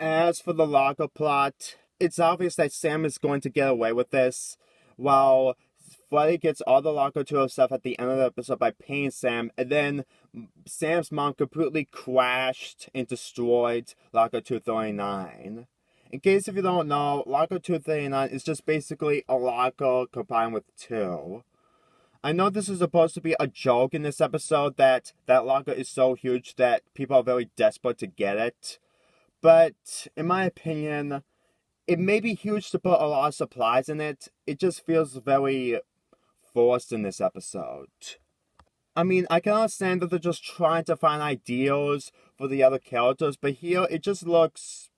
As for the Lago plot, it's obvious that Sam is going to get away with this, while Freddy gets all the Lago 2 stuff at the end of the episode by paying Sam, and then Sam's mom completely crashed and destroyed Lago 239. In case if you don't know, Lago 239 is just basically a Lago combined with 2. I know this is supposed to be a joke in this episode that Lago is so huge that people are very desperate to get it. But, in my opinion, it may be huge to put a lot of supplies in it. It just feels very forced in this episode. I mean, I can understand that they're just trying to find ideas for the other characters, but here it just looks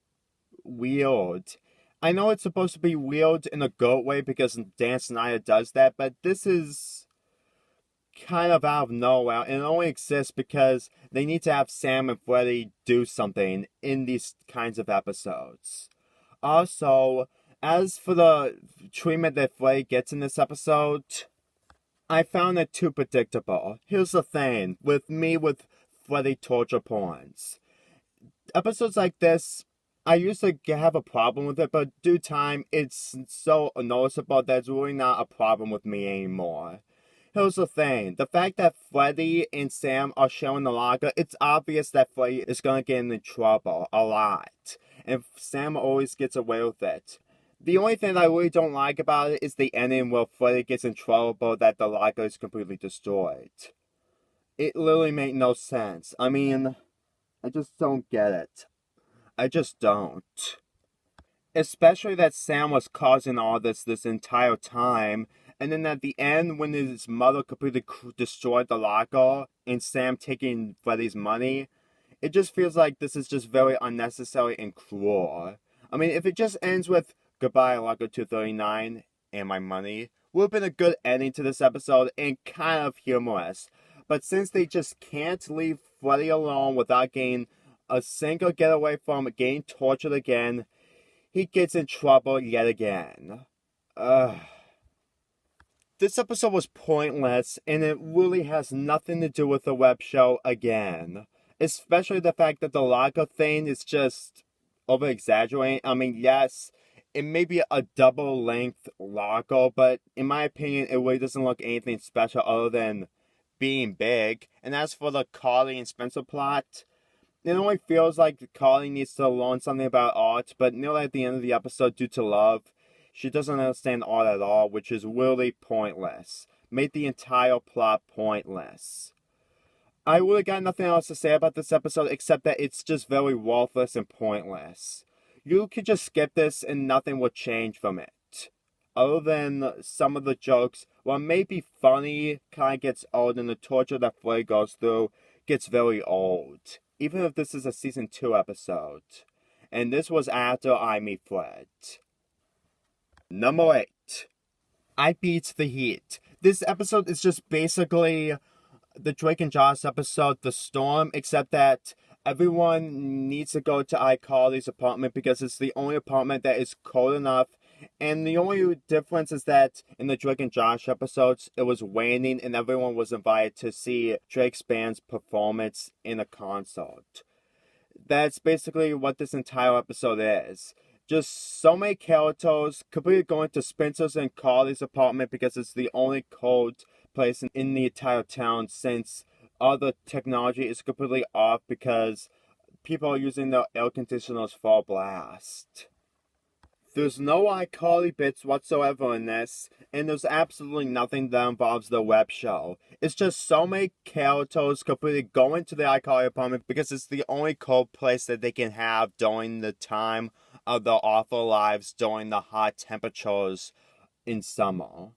weird. I know it's supposed to be weird in a good way because Dan Snyder does that, but this is kind of out of nowhere, and it only exists because they need to have Sam and Freddy do something in these kinds of episodes. Also, as for the treatment that Freddy gets in this episode, I found it too predictable. Here's the thing, with Freddy torture porns. Episodes like this, I used to have a problem with it, but due time, it's so noticeable that it's really not a problem with me anymore. Here's the thing, the fact that Freddy and Sam are sharing the Lago, it's obvious that Freddy is going to get into trouble a lot, and Sam always gets away with it. The only thing I really don't like about it is the ending where Freddy gets in trouble that the Lago is completely destroyed. It literally made no sense. I mean, I just don't get it. I just don't. Especially that Sam was causing all this entire time, and then at the end, when his mother completely destroyed the Lago, and Sam taking Freddy's money, it just feels like this is just very unnecessary and cruel. I mean, if it just ends with, "Goodbye, Lago 239, and my money," would have been a good ending to this episode, and kind of humorous. But since they just can't leave Freddy alone without getting a single getaway from getting tortured again, he gets in trouble yet again. Ugh. This episode was pointless, and it really has nothing to do with the web show again. Especially the fact that the Lago thing is just over-exaggerating. I mean, yes, it may be a double-length Lago, but in my opinion, it really doesn't look anything special other than being big. And as for the Carly and Spencer plot, it only feels like Carly needs to learn something about art, but nearly at the end of the episode, due to love, she doesn't understand art at all, which is really pointless. Made the entire plot pointless. I really got nothing else to say about this episode except that it's just very worthless and pointless. You could just skip this and nothing will change from it. Other than some of the jokes, while maybe funny, kind of gets old, and the torture that Freddy goes through gets very old. Even if this is a season 2 episode. And this was after I Meet Fred. Number 8. I Beat the Heat. This episode is just basically the Drake and Josh episode, The Storm, except that everyone needs to go to iCarly's apartment because it's the only apartment that is cold enough. And the only difference is that in the Drake and Josh episodes, it was raining and everyone was invited to see Drake's band's performance in a concert. That's basically what this entire episode is. Just so many characters completely going to Spencer's and Carly's apartment because it's the only cold place in the entire town, since all the technology is completely off because people are using their air conditioners full blast. There's no iCarly bits whatsoever in this, and there's absolutely nothing that involves the web show. It's just so many characters completely going to the iCarly apartment because it's the only cold place that they can have during the time of their awful lives during the hot temperatures in summer.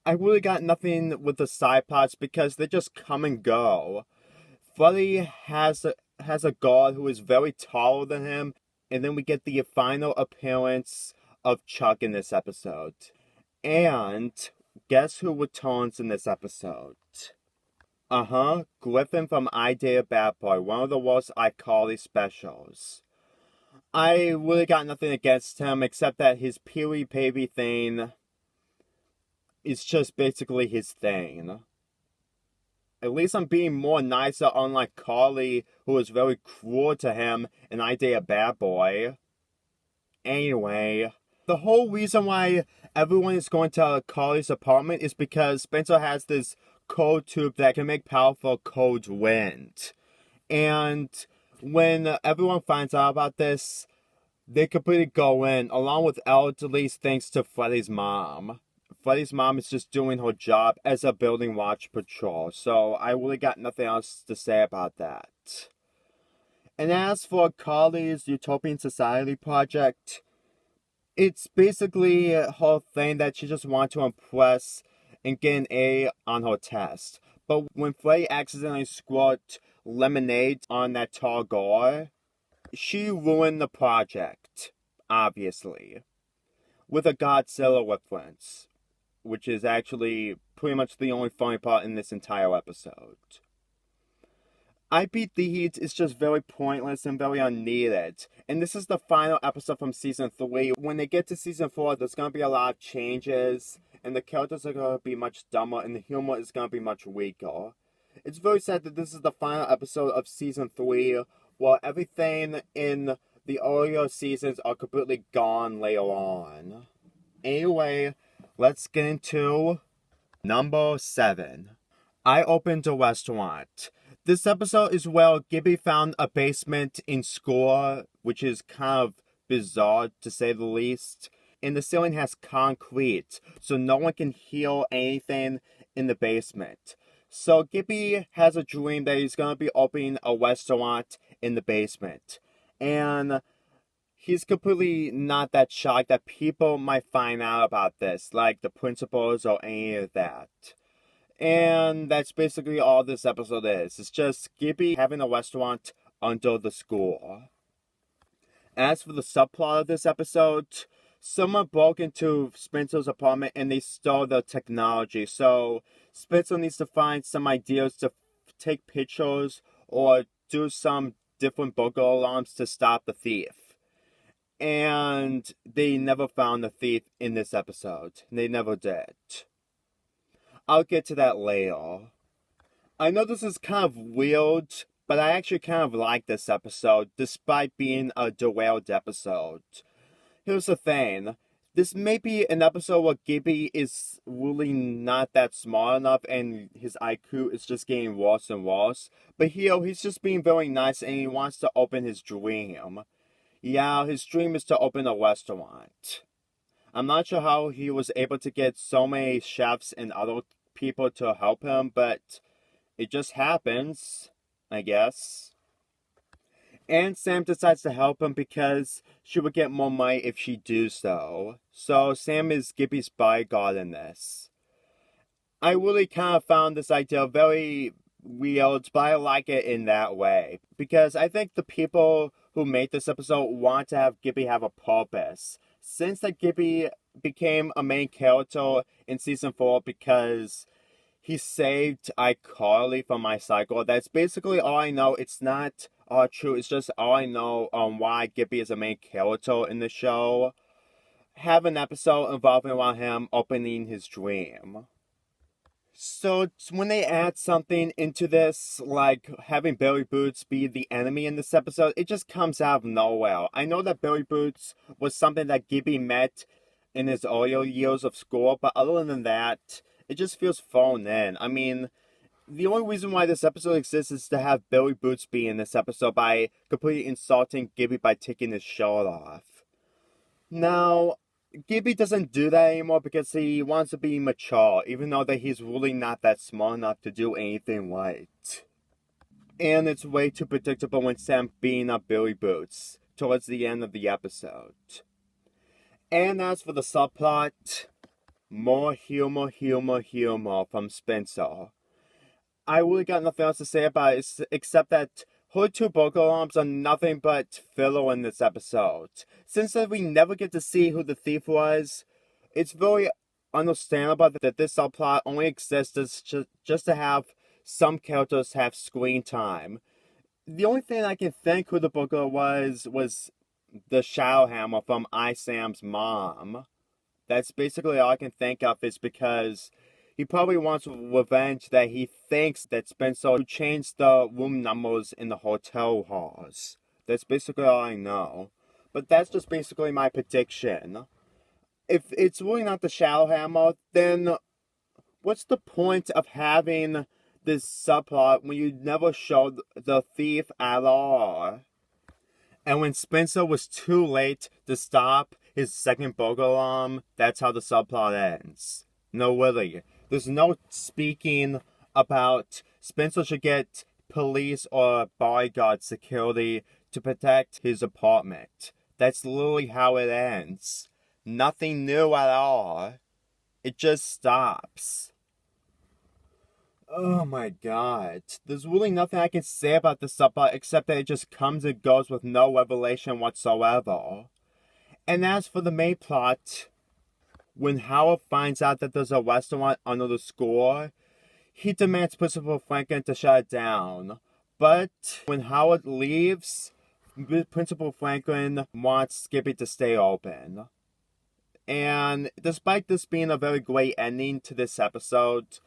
I really got nothing with the side plots because they just come and go. Freddy has a guard who is very taller than him, and then we get the final appearance of Chuck in this episode. And guess who returns in this episode? Griffin from I Date a Bad Boy, one of the worst iCarly specials. I really got nothing against him except that his Pee-wee baby thing is just basically his thing. At least I'm being more nicer, unlike Carly, who was very cruel to him, and I date a bad boy. Anyway, the whole reason why everyone is going to Carly's apartment is because Spencer has this cold tube that can make powerful cold wind. And when everyone finds out about this, they completely go in, along with elderly's thanks to Freddy's mom. Freddy's mom is just doing her job as a building watch patrol, so I really got nothing else to say about that. And as for Carly's Utopian Society project, it's basically her thing that she just wants to impress and get an A on her test. But when Freddy accidentally squirted lemonade on that tall girl, she ruined the project, obviously, with a Godzilla reference, which is actually pretty much the only funny part in this entire episode. I Beat the Heat is just very pointless and very unneeded. And this is the final episode from Season 3. When they get to Season 4, there's going to be a lot of changes, and the characters are going to be much dumber, and the humor is going to be much weaker. It's very sad that this is the final episode of Season 3, while everything in the earlier seasons are completely gone later on. Anyway, let's get into number 7. I Opened a Restaurant. This episode is where Gibby found a basement in school, which is kind of bizarre to say the least. And the ceiling has concrete, so no one can hear anything in the basement. So Gibby has a dream that he's going to be opening a restaurant in the basement. And he's completely not that shocked that people might find out about this, like the principals or any of that. And that's basically all this episode is. It's just Gibby having a restaurant under the school. As for the subplot of this episode, someone broke into Spencer's apartment and they stole the technology. So Spencer needs to find some ideas to take pictures or do some different burglar alarms to stop the thief. And they never found the thief in this episode. They never did. I'll get to that later. I know this is kind of weird, but I actually kind of like this episode, despite being a derailed episode. Here's the thing. This may be an episode where Gibby is really not that smart enough and his IQ is just getting worse and worse. But here, he's just being very nice and he wants to open his dream. Yeah, his dream is to open a restaurant. I'm not sure how he was able to get so many chefs and other people to help him, but it just happens, I guess. And Sam decides to help him because she would get more money if she do so. So Sam is Gibby's bodyguard in this. I really kind of found this idea very weird, but I like it in that way. Because I think the people who made this episode want to have Gibby have a purpose. Since that Gibby became a main character in Season 4 because he saved iCarly from my cycle, that's basically all I know. It's not all true, it's just all I know on why Gibby is a main character in the show. Have an episode involving around him opening his dream. So when they add something into this, like having Billy Boots be the enemy in this episode, it just comes out of nowhere. I know that Billy Boots was something that Gibby met in his earlier years of school, but other than that, it just feels thrown in. I mean, the only reason why this episode exists is to have Billy Boots be in this episode by completely insulting Gibby by taking his shirt off. Now, Gibby doesn't do that anymore because he wants to be mature, even though that he's really not that smart enough to do anything right. And it's way too predictable when Sam beating up Billy Boots towards the end of the episode. And as for the subplot, more humor from Spencer. I really got nothing else to say about it except that her two burglar alarms are nothing but filler in this episode. Since that we never get to see who the thief was, it's very understandable that this subplot only exists just to have some characters have screen time. The only thing I can think who the burglar was the Shadowhammer from Sam's mom. That's basically all I can think of is because He probably wants revenge that he thinks that Spencer changed the room numbers in the hotel halls. That's basically all I know. But that's just basically my prediction. If it's really not the Shadowhammer, then what's the point of having this subplot when you never showed the thief at all? And when Spencer was too late to stop his second burglar alarm, that's how the subplot ends. No, really. There's no speaking about Spencer should get police or bodyguard security to protect his apartment. That's literally how it ends. Nothing new at all. It just stops. Oh my god. There's really nothing I can say about this subplot except that it just comes and goes with no revelation whatsoever. And as for the main plot, when Howard finds out that there's a restaurant under the school, he demands Principal Franklin to shut it down. But when Howard leaves, Principal Franklin wants Skippy to stay open. And despite this being a very great ending to this episode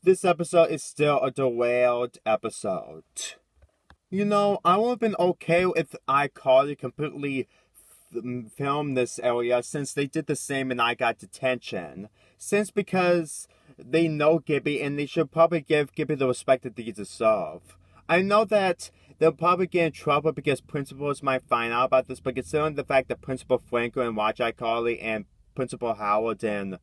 is still a derailed episode. You know, I would have been okay if iCarly completely filmed this area since they did the same and I Got Detention. Because they know Gibby and they should probably give Gibby the respect that they deserve. I know that they'll probably get in trouble because principals might find out about this, but considering the fact that Principal Franklin watch iCarly and Principal Howard and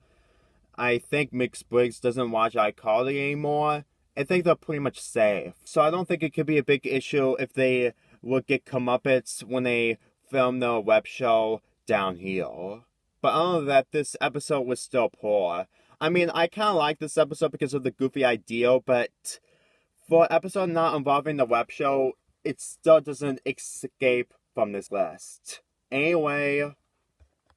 I think Mick Briggs doesn't watch iCarly anymore, I think they're pretty much safe. So I don't think it could be a big issue if they would get comeuppance when they film the web show down here. But other than that, this episode was still poor. I mean, I kind of like this episode because of the goofy idea, but for an episode not involving the web show, it still doesn't escape from this list. Anyway,